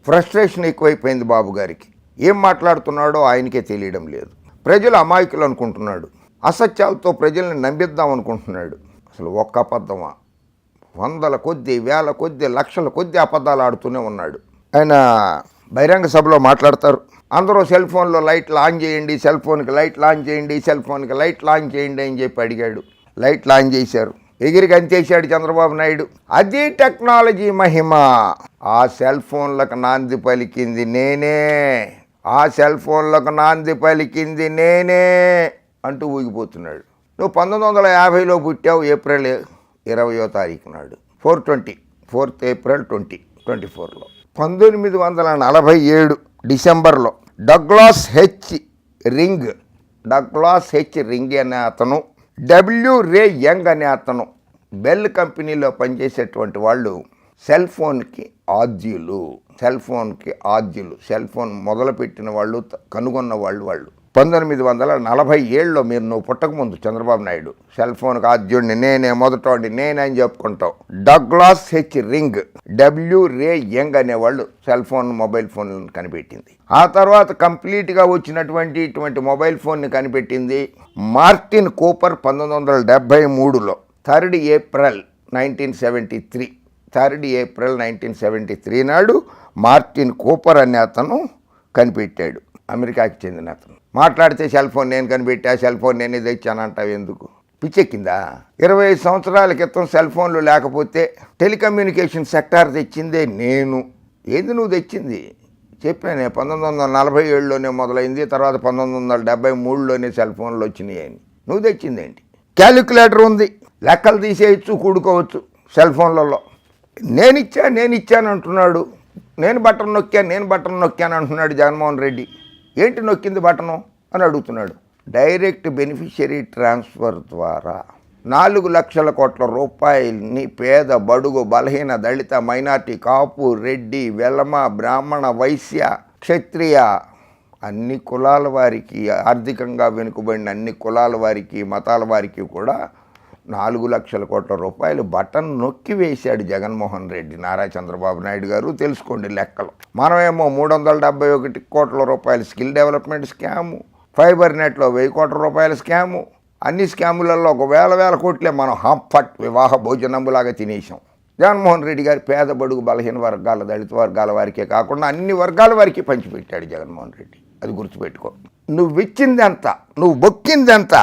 Frustration ఎక్కువైపోయింది బాబు గారికి. ఏం మాట్లాడుతున్నాడో ఆయనకే తెలియడం లేదు. ప్రజలు అమాయకులు అనుకుంటున్నాడు. అసత్యాలతో ప్రజల్ని నమ్మిద్దాం అనుకుంటున్నాడు. అసలు ఒక్క అబద్ధమా, వందల కొద్దీ, వేల కొద్దీ, లక్షల కొద్దీ అబద్ధాలు ఆడుతూనే ఉన్నాడు. ఆయన బహిరంగ సభలో మాట్లాడతారు. అందరూ సెల్ ఫోన్లో లైట్లు ఆన్ చేయండి, సెల్ ఫోన్కి లైట్లు ఆన్ చేయండి, సెల్ ఫోన్కి లైట్లు ఆన్ చేయండి అని చెప్పి అడిగాడు. లైట్లు ఆన్ చేశారు. ఎగిరికి అంతేశాడు చంద్రబాబు నాయుడు. అది టెక్నాలజీ మహిమ. ఆ సెల్ ఫోన్లకు నాంది పలికింది నేనే, ఆ సెల్ ఫోన్లకు నాంది పలికింది నేనే అంటూ ఊగిపోతున్నాడు. నువ్వు 1950లో పుట్టావు, ఏప్రిల్ 20వ తారీఖు నాడు, 4th April 2024లో. 1947 డిసెంబర్లో డగ్లాస్ హెచ్ రింగ్ అనే అతను, డబ్ల్యూ రే యంగ్ అనే అతను, బెల్ కంపెనీలో పనిచేసేటువంటి వాళ్ళు సెల్ ఫోన్కి ఆద్యులు. సెల్ ఫోన్ మొదలుపెట్టిన వాళ్ళు, కనుగొన్న వాళ్ళు 1947లో. నువ్వు పుట్టకముందు చంద్రబాబు నాయుడు సెల్ ఫోన్కి ఆద్యుడిని నేనే, మొదటోడిని నేనే అని చెప్పుకుంటావు. డగ్లాస్ హెచ్ రింగ్, డబ్ల్యూ రే యంగ్ అనేవాళ్ళు మొబైల్ ఫోన్ కనిపెట్టింది. ఆ తర్వాత కంప్లీట్గా వచ్చినటువంటి ఇటువంటి మొబైల్ ఫోన్ని కనిపెట్టింది మార్టిన్ కూపర్ 1973లో. 3rd April 1973 నాడు మార్టిన్ కూపర్ అనే అతను కనిపెట్టాడు. అమెరికాకి చెందిన అతను. మాట్లాడితే సెల్ ఫోన్ నేను కనిపెట్టా, సెల్ ఫోన్ నేనే తెచ్చానంటావు ఎందుకు? పిచ్చెక్కిందా? 25 సంవత్సరాల క్రితం సెల్ ఫోన్లు లేకపోతే టెలికమ్యూనికేషన్ సెక్టార్ తెచ్చిందే నేను. ఏది నువ్వు తెచ్చింది? చెప్పానే 1947లోనే మొదలైంది, తర్వాత 1973లోనే సెల్ ఫోన్లు వచ్చినాయి అని. నువ్వు తెచ్చిందేంటి? క్యాలిక్యులేటర్ ఉంది, లెక్కలు తీసేయచ్చు, కూడుకోవచ్చు సెల్ ఫోన్లలో. నేనిచ్చాను అంటున్నాడు. నేను బటన్ నొక్కాను అంటున్నాడు జగన్మోహన్ రెడ్డి. ఏంటి నొక్కింది బటను అని అడుగుతున్నాడు. డైరెక్ట్ బెనిఫిషియరీ ట్రాన్స్ఫర్ ద్వారా 4 లక్షల కోట్ల రూపాయలని పేద, బడుగు, బలహీన, దళిత, మైనార్టీ, కాపు, రెడ్డి, వెలమ, బ్రాహ్మణ, వైశ్య, క్షత్రియ అన్ని కులాల వారికి, ఆర్థికంగా వెనుకబడిన అన్ని కులాల వారికి, మతాల వారికి కూడా 4 లక్షల కోట్ల రూపాయలు బటన్ నొక్కి వేశాడు జగన్మోహన్ రెడ్డి. నారా చంద్రబాబు నాయుడు గారు తెలుసుకోండి లెక్కలు. మనమేమో 371 కోట్ల రూపాయల స్కిల్ డెవలప్మెంట్ స్కాము, ఫైబర్ నెట్లో 1000 కోట్ల రూపాయల స్కాము, అన్ని స్కాములలో ఒక వేల కోట్లే మనం హంఫట్ వివాహ భోజనములాగా తినేసాం. జగన్మోహన్ రెడ్డి గారు పేద, బడుగు, బలహీన వర్గాల, దళిత వర్గాల వారికే కాకుండా అన్ని వర్గాల వారికి పంచిపెట్టాడు జగన్మోహన్ రెడ్డి. అది గుర్తుపెట్టుకో. నువ్వు ఇచ్చింది ఎంత, నువ్వు బొక్కింది ఎంత,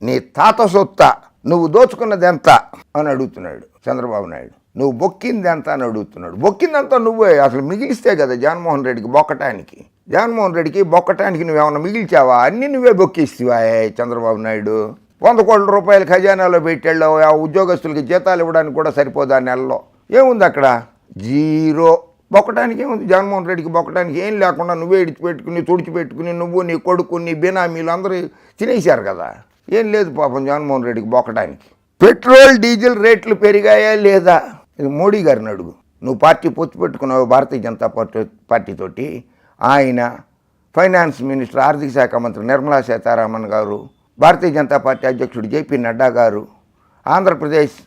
నీ తాత సొత్త, నువ్వు దోచుకున్నది ఎంత అని అడుగుతున్నాడు చంద్రబాబు నాయుడు. నువ్వు బొక్కింది ఎంత అని అడుగుతున్నాడు. బొక్కిందంతా నువ్వే. అసలు మిగిలిస్తే కదా జగన్మోహన్ రెడ్డికి బొక్కటానికి. జగన్మోహన్ రెడ్డికి బొక్కటానికి నువ్వేమన్నా మిగిల్చావా? అన్నీ నువ్వే బొక్కిస్తావా చంద్రబాబు నాయుడు? 100 కోట్ల రూపాయలు ఖజానాలో పెట్టాడు. ఆ ఉద్యోగస్తులకి జీతాలు ఇవ్వడానికి కూడా సరిపోదా నెలలో? ఏముంది అక్కడ? జీరో. బొక్కటానికి ఏముంది? జగన్మోహన్ రెడ్డికి బొక్కటానికి ఏం లేకుండా నువ్వే తుడిచిపెట్టుకుని నువ్వు, నీ కొడుకు, నీ బినామీలు అందరూ తినేశారు కదా. ఏం లేదు పాపం జగన్మోహన్ రెడ్డికి బొక్కడానికి. పెట్రోల్, డీజిల్ రేట్లు పెరిగాయా లేదా? ఇది మోడీ గారిని అడుగు. నువ్వు పార్టీ పొత్తు పెట్టుకున్నావు భారతీయ జనతా పార్టీతోటి. ఆయన ఫైనాన్స్ మినిస్టర్, ఆర్థిక శాఖ మంత్రి నిర్మలా సీతారామన్ గారు, భారతీయ జనతా పార్టీ అధ్యక్షుడు జేపీ నడ్డా గారు, ఆంధ్రప్రదేశ్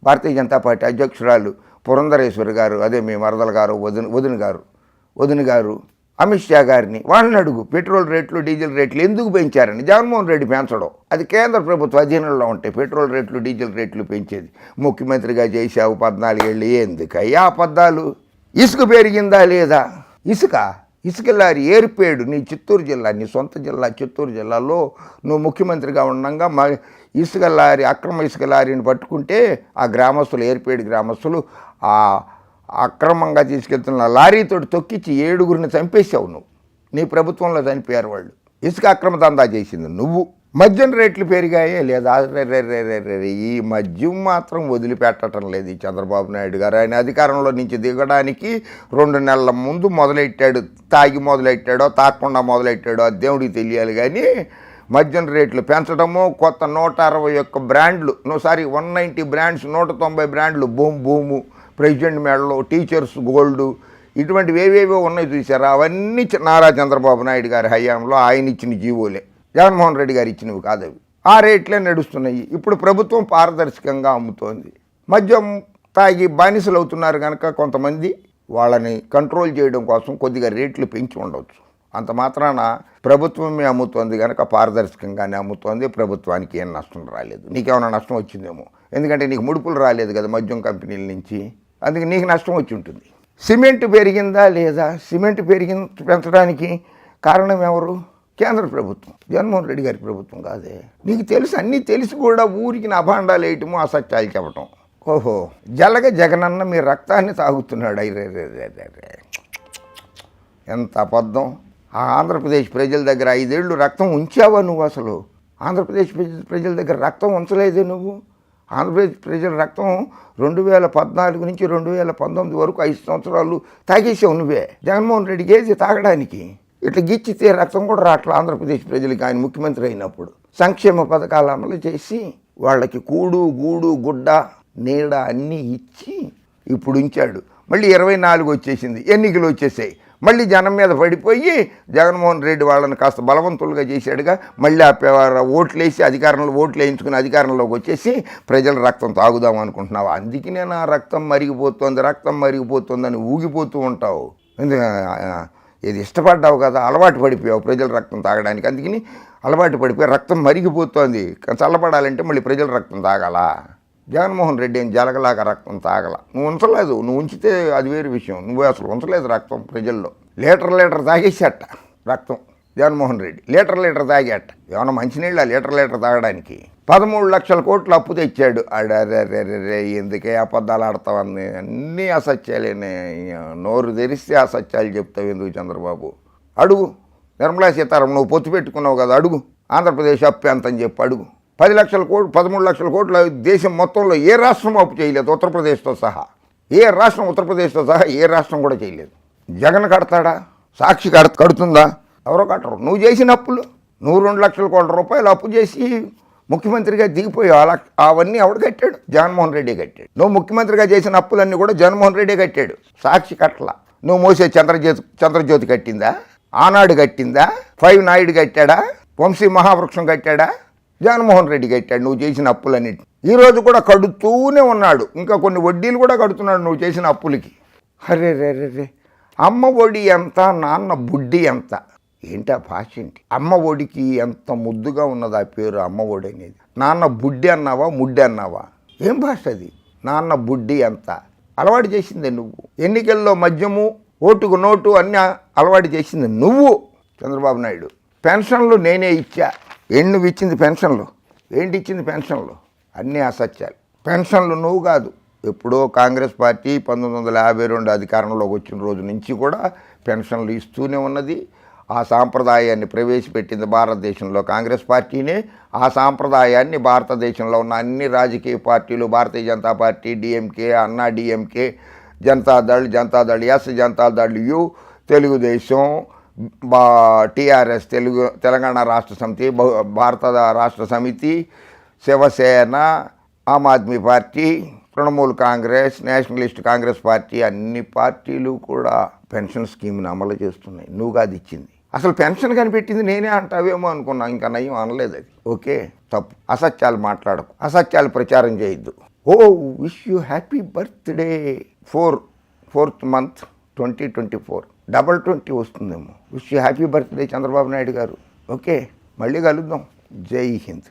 భారతీయ జనతా పార్టీ అధ్యక్షురాలు పురంధరేశ్వరి గారు, అదే మీ మరదల గారు, వదిన గారు, అమిత్ షా గారిని, వాళ్ళని అడుగు. పెట్రోల్ రేట్లు, డీజిల్ రేట్లు ఎందుకు పెంచారని. జగన్మోహన్ రెడ్డి పెంచడం. అది కేంద్ర ప్రభుత్వ అధీనంలో ఉంటాయి పెట్రోల్ రేట్లు, డీజిల్ రేట్లు పెంచేది. ముఖ్యమంత్రిగా చేశావు 14 ఏళ్ళు, ఎందుకయ్యా అబద్ధాలు? ఇసుక పెరిగిందా లేదా? ఇసుక లారీ ఏర్పేడు. నీ చిత్తూరు జిల్లా, నీ సొంత జిల్లా చిత్తూరు జిల్లాలో నువ్వు ముఖ్యమంత్రిగా ఉండగా ఇసుక లారీ, అక్రమ ఇసుక లారీని పట్టుకుంటే ఆ గ్రామస్తులు, ఏర్పేడు గ్రామస్తులు ఆ అక్రమంగా తీసుకెళ్తున్న లారీతో తొక్కించి 7గురిని చంపేశావు నువ్వు. నీ ప్రభుత్వంలో చనిపోయారు వాళ్ళు. ఇసుక అక్రమ దందా చేసింది నువ్వు. మద్యం రేట్లు పెరిగాయే లేదా? ఈ మద్యం మాత్రం వదిలిపెట్టడం లేదు ఈ చంద్రబాబు నాయుడు గారు. ఆయన అధికారంలో నుంచి దిగడానికి 2 నెలల ముందు మొదలెట్టాడు. తాగి మొదలెట్టాడో తాగకుండా మొదలెట్టాడో అది దేవుడికి తెలియాలి. కానీ మద్యం రేట్లు పెంచడము, కొత్త 161 బ్రాండ్లు, 190 బ్రాండ్స్, 190 బ్రాండ్లు, భూము, ప్రెసిడెంట్ మెడలో, టీచర్స్ గోల్డ్, ఇటువంటివి ఏవేవో ఉన్నాయి చూసారా? అవన్నీ నారా చంద్రబాబు నాయుడు గారి హయాంలో ఆయన ఇచ్చిన జీవోలే, జగన్మోహన్ రెడ్డి గారు ఇచ్చినవి కాదు అవి. ఆ రేట్లే నడుస్తున్నాయి. ఇప్పుడు ప్రభుత్వం పారదర్శకంగా అమ్ముతోంది. మద్యం తాగి బానిసలు అవుతున్నారు కనుక కొంతమంది వాళ్ళని కంట్రోల్ చేయడం కోసం కొద్దిగా రేట్లు పెంచి ఉండవచ్చు. అంత మాత్రాన ప్రభుత్వమే అమ్ముతోంది కనుక పారదర్శకంగానే అమ్ముతోంది, ప్రభుత్వానికి ఏం నష్టం రాలేదు. నీకేమైనా నష్టం వచ్చిందేమో, ఎందుకంటే నీకు ముడుపులు రాలేదు కదా మద్యం కంపెనీల నుంచి, అందుకే నీకు నష్టం వచ్చి ఉంటుంది. సిమెంట్ పెరిగిందా లేదా? సిమెంట్ పెంచడానికి కారణం ఎవరు? కేంద్ర ప్రభుత్వం, జగన్మోహన్ రెడ్డి గారి ప్రభుత్వం కాదే. నీకు తెలుసు, అన్నీ తెలిసి కూడా ఊరికి అభాండాలు వేయటము, అసత్యాలు చెప్పటం. ఓహో, జగనన్న మీ రక్తాన్ని తాగుతున్నాడు. ఎంత అబద్ధం. ఆ ఆంధ్రప్రదేశ్ ప్రజల దగ్గర 5 ఏళ్ళు రక్తం ఉంచావా నువ్వు? అసలు ఆంధ్రప్రదేశ్ ప్రజల దగ్గర రక్తం ఉంచలేదే నువ్వు. ఆంధ్రప్రదేశ్ ప్రజల రక్తం 2014 నుంచి 2019 వరకు 5 సంవత్సరాలు తాగేసావు నువ్వే. జగన్మోహన్ రెడ్డికి ఏది తాగడానికి? ఇట్లా గిచ్చితే రక్తం కూడా రావట్లా ఆంధ్రప్రదేశ్ ప్రజలకి. ఆయన ముఖ్యమంత్రి అయినప్పుడు సంక్షేమ పథకాలు అమలు చేసి వాళ్ళకి కూడు గూడు గుడ్డ నీడ అన్నీ ఇచ్చి ఇప్పుడు ఉంచాడు. మళ్ళీ 24 వచ్చేసింది, ఎన్నికలు వచ్చేసాయి. మళ్ళీ జనం మీద పడిపోయి జగన్మోహన్ రెడ్డి వాళ్ళని కాస్త బలవంతులుగా చేశాడుగా. మళ్ళీ ఓట్లేసి ఓట్లు వేయించుకుని అధికారంలోకి వచ్చేసి ప్రజల రక్తం తాగుదాం అనుకుంటున్నావు. అందుకనే నా రక్తం మరిగిపోతుందని ఊగిపోతూ ఉంటావు. ఇది ఇష్టపడ్డావు కదా, అలవాటు పడిపోయావు ప్రజల రక్తం తాగడానికి. అందుకని అలవాటు పడిపోయి రక్తం మరిగిపోతుంది. చల్లబడాలంటే మళ్ళీ ప్రజల రక్తం తాగాలా? జగన్మోహన్ రెడ్డి ఏం జలగలాగా రక్తం తాగల. నువ్వు ఉంచలేదు, నువ్వు ఉంచితే అది వేరే విషయం. నువ్వు అసలు ఉంచలేదు రక్తం ప్రజల్లో. లీటర్ తాగేసేట రక్తం జగన్మోహన్ రెడ్డి. లీటర్ తాగేట. ఏమన్నా మంచినీళ్ళ లీటర్ తాగడానికి? 13 లక్షల కోట్లు అప్పు తెచ్చాడు. అడరే, ఎందుకే అబద్ధాలు ఆడతావని అన్నీ అసత్యాలేనే. నోరు తెరిస్తే అసత్యాలు చెప్తావు ఎందుకు చంద్రబాబు? అడుగు నిర్మలా సీతారామన్, నువ్వు పొత్తు పెట్టుకున్నావు కదా, అడుగు ఆంధ్రప్రదేశ్ అప్పు ఎంత అని చెప్పి అడుగు. 10 లక్షల కోట్లు 13 లక్షల కోట్ల దేశం మొత్తంలో ఏ రాష్ట్రం అప్పు చేయలేదు, ఉత్తరప్రదేశ్తో సహా. ఉత్తరప్రదేశ్తో సహా ఏ రాష్ట్రం కూడా చేయలేదు. జగన్ కడతాడా? సాక్షి కడుతుందా? ఎవరో కట్టరు. నువ్వు చేసిన అప్పులు, నువ్వు 2 లక్షల కోట్ల రూపాయలు అప్పు చేసి ముఖ్యమంత్రిగా దిగిపోయావు. అవన్నీ ఎవడు కట్టాడు? జగన్మోహన్ రెడ్డి కట్టాడు. నువ్వు ముఖ్యమంత్రిగా చేసిన అప్పులన్నీ కూడా జగన్మోహన్ రెడ్డి కట్టాడు. సాక్షి కట్టలా. నువ్వు మోసే చంద్రజ్యోతి కట్టిందా? ఆనాడు కట్టిందా? 5 నాయుడు కట్టాడా? వంశీ మహావృక్షం కట్టాడా? జగన్మోహన్ రెడ్డి కట్టాడు నువ్వు చేసిన అప్పులన్నిటి. ఈరోజు కూడా కడుతూనే ఉన్నాడు. ఇంకా కొన్ని వడ్డీలు కూడా కడుతున్నాడు నువ్వు చేసిన అప్పులకి. అరే, అమ్మ ఒడి ఎంత, నాన్న బుడ్డి ఎంత? ఏంటి ఆ భాష? ఏంటి అమ్మ ఒడికి? ఎంత ముద్దుగా ఉన్నది ఆ పేరు అమ్మ ఒడి అనేది. నాన్న బుడ్డి అన్నావా, ముడ్డి అన్నావా? ఏం భాష అది? నాన్న బుడ్డి ఎంత అలవాటు చేసిందే నువ్వు. ఎన్నికల్లో మద్యము, ఓటుకు నోటు అన్నీ అలవాటు చేసింది నువ్వు చంద్రబాబు నాయుడు. పెన్షన్లు నేనే ఇచ్చా. నువ్వు ఇచ్చింది పెన్షన్లు? ఏంటి ఇచ్చింది పెన్షన్లు? అన్నీ అసత్యాలు. పెన్షన్లు నువ్వు కాదు, ఎప్పుడో కాంగ్రెస్ పార్టీ 1952 అధికారంలోకి వచ్చిన రోజు నుంచి కూడా పెన్షన్లు ఇస్తూనే ఉన్నది. ఆ సాంప్రదాయాన్ని ప్రవేశపెట్టింది భారతదేశంలో కాంగ్రెస్ పార్టీనే. ఆ సాంప్రదాయాన్ని భారతదేశంలో ఉన్న అన్ని రాజకీయ పార్టీలు, Bharatiya Janata Party, DMK, Anna DMK, Janata Dal S, Janata Dal U, Telugu Desam, TRS Telangana Rashtra Samithi, Bharat Rashtra Samithi, Shiv Sena, Aam Aadmi Party, Trinamool Congress, Nationalist Congress Party, అన్ని పార్టీలు కూడా పెన్షన్ స్కీమ్ని అమలు చేస్తున్నాయి. నువ్వు కాదు ఇచ్చింది. అసలు పెన్షన్ కనిపెట్టింది నేనే అంటావేమో అనుకున్నా. ఇంకా నయం అనలేదు అది. ఓకే, తప్పు. అసత్యాలు మాట్లాడకు, అసత్యాలు ప్రచారం చేయొద్దు. Wish you happy birthday. 4th month 2024 20 వస్తుందేమో. Wish you happy birthday Chandrababu Naidu గారు. ఓకే, మళ్ళీ కలుద్దాం. జై హింద్.